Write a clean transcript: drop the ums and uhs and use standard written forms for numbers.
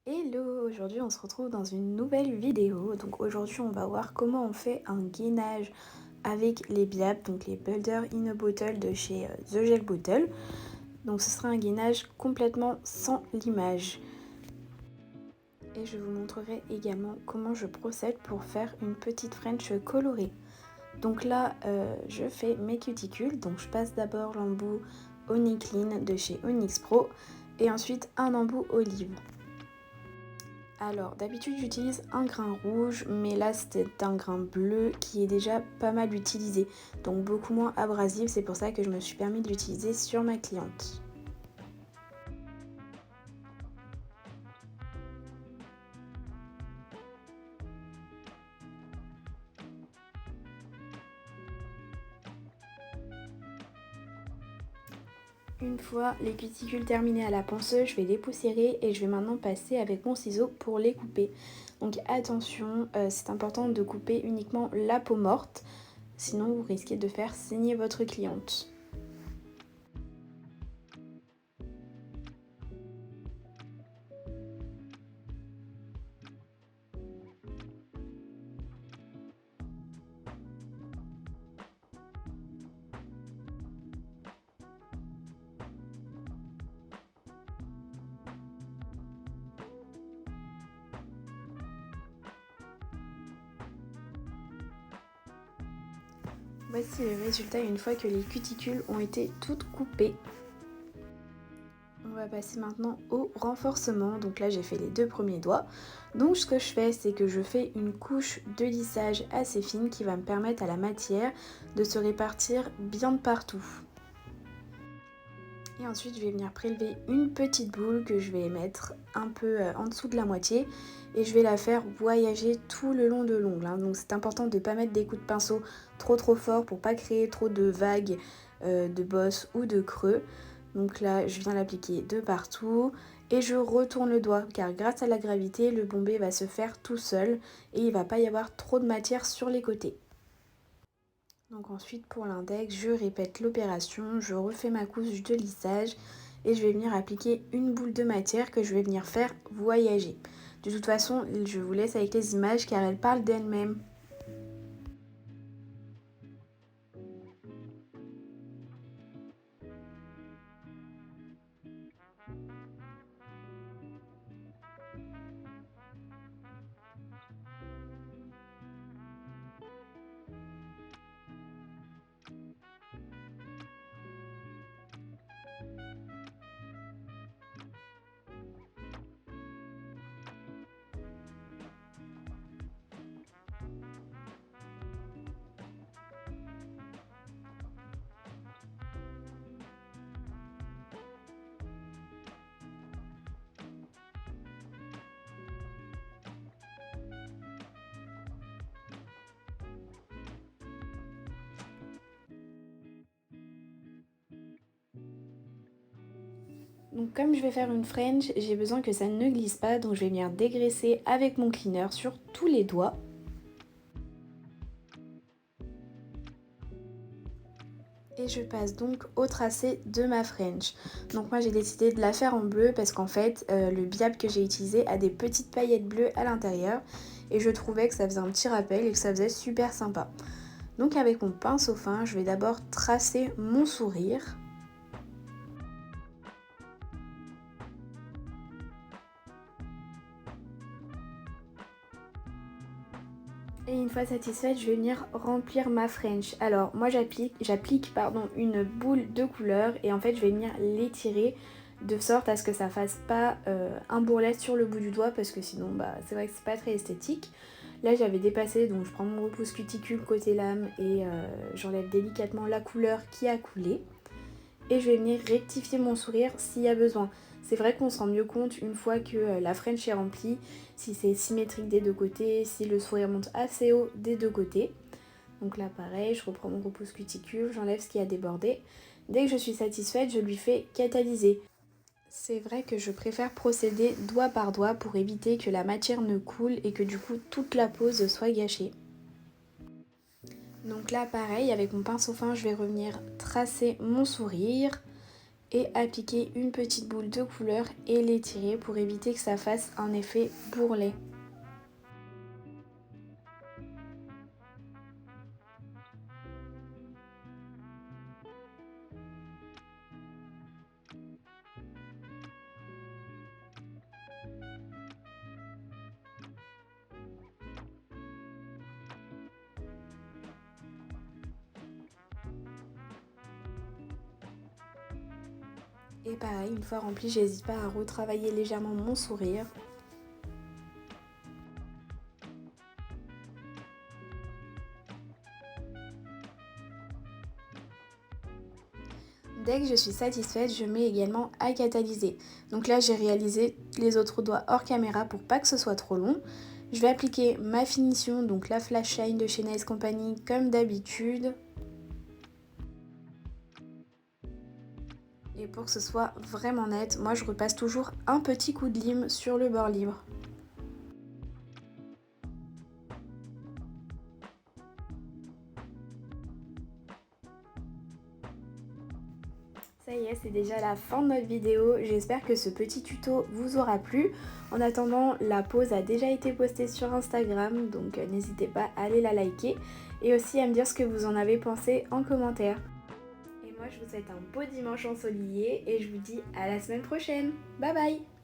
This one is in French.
Hello, aujourd'hui on se retrouve dans une nouvelle vidéo. Donc aujourd'hui on va voir comment on fait un gainage avec les Biab, donc les Builder in a Bottle de chez The Gel Bottle. Donc ce sera un gainage complètement sans limage. Et je vous montrerai également comment je procède pour faire une petite French colorée. Donc là je fais mes cuticules, donc je passe d'abord l'embout Onyclean de chez Onyx Pro et ensuite un embout olive. Alors d'habitude j'utilise un grain rouge, mais là c'est un grain bleu qui est déjà pas mal utilisé, donc beaucoup moins abrasif, c'est pour ça que je me suis permis de l'utiliser sur ma cliente. Une fois les cuticules terminées à la ponceuse, je vais les poussiérer et je vais maintenant passer avec mon ciseau pour les couper. Donc attention, c'est important de couper uniquement la peau morte, sinon vous risquez de faire saigner votre cliente. Voici le résultat une fois que les cuticules ont été toutes coupées. On va passer maintenant au renforcement. Donc là j'ai fait les deux premiers doigts. Donc ce que je fais, c'est que je fais une couche de lissage assez fine qui va me permettre à la matière de se répartir bien de partout. Et ensuite je vais venir prélever une petite boule que je vais mettre un peu en dessous de la moitié et je vais la faire voyager tout le long de l'ongle. Donc c'est important de ne pas mettre des coups de pinceau trop forts pour pas créer trop de vagues de bosses ou de creux. Donc là je viens l'appliquer de partout et je retourne le doigt car grâce à la gravité le bombé va se faire tout seul et il ne va pas y avoir trop de matière sur les côtés. Donc ensuite pour l'index, je répète l'opération, je refais ma couche de lissage et je vais venir appliquer une boule de matière que je vais venir faire voyager. De toute façon, je vous laisse avec les images car elles parlent d'elles-mêmes. Donc comme je vais faire une French, j'ai besoin que ça ne glisse pas, donc je vais venir dégraisser avec mon cleaner sur tous les doigts. Et je passe donc au tracé de ma French. Donc moi j'ai décidé de la faire en bleu parce qu'en fait le biab que j'ai utilisé a des petites paillettes bleues à l'intérieur et je trouvais que ça faisait un petit rappel et que ça faisait super sympa. Donc avec mon pinceau fin, je vais d'abord tracer mon sourire. Et une fois satisfaite, je vais venir remplir ma French. Alors moi j'applique une boule de couleur et en fait je vais venir l'étirer de sorte à ce que ça fasse pas un bourrelet sur le bout du doigt parce que sinon c'est vrai que c'est pas très esthétique. Là j'avais dépassé, donc je prends mon repousse cuticule côté lame et j'enlève délicatement la couleur qui a coulé. Et je vais venir rectifier mon sourire s'il y a besoin. C'est vrai qu'on se rend mieux compte une fois que la French est remplie, si c'est symétrique des deux côtés, si le sourire monte assez haut des deux côtés. Donc là pareil, je reprends mon repousse cuticule, j'enlève ce qui a débordé. Dès que je suis satisfaite, je lui fais catalyser. C'est vrai que je préfère procéder doigt par doigt pour éviter que la matière ne coule et que du coup toute la pose soit gâchée. Donc là pareil, avec mon pinceau fin, je vais revenir tracer mon sourire. et appliquer une petite boule de couleur et l'étirer pour éviter que ça fasse un effet bourrelet. Et pareil, une fois rempli, j'hésite pas à retravailler légèrement mon sourire. Dès que je suis satisfaite, je mets également à catalyser. Donc là, j'ai réalisé les autres doigts hors caméra pour pas que ce soit trop long. Je vais appliquer ma finition, donc la Flash Shine de chez Nice Company comme d'habitude. Et pour que ce soit vraiment net, moi je repasse toujours un petit coup de lime sur le bord libre. Ça y est, c'est déjà la fin de notre vidéo. J'espère que ce petit tuto vous aura plu. En attendant, la pose a déjà été postée sur Instagram, donc n'hésitez pas à aller la liker et aussi à me dire ce que vous en avez pensé en commentaire. Et moi, je vous souhaite un beau dimanche ensoleillé et je vous dis à la semaine prochaine. Bye bye!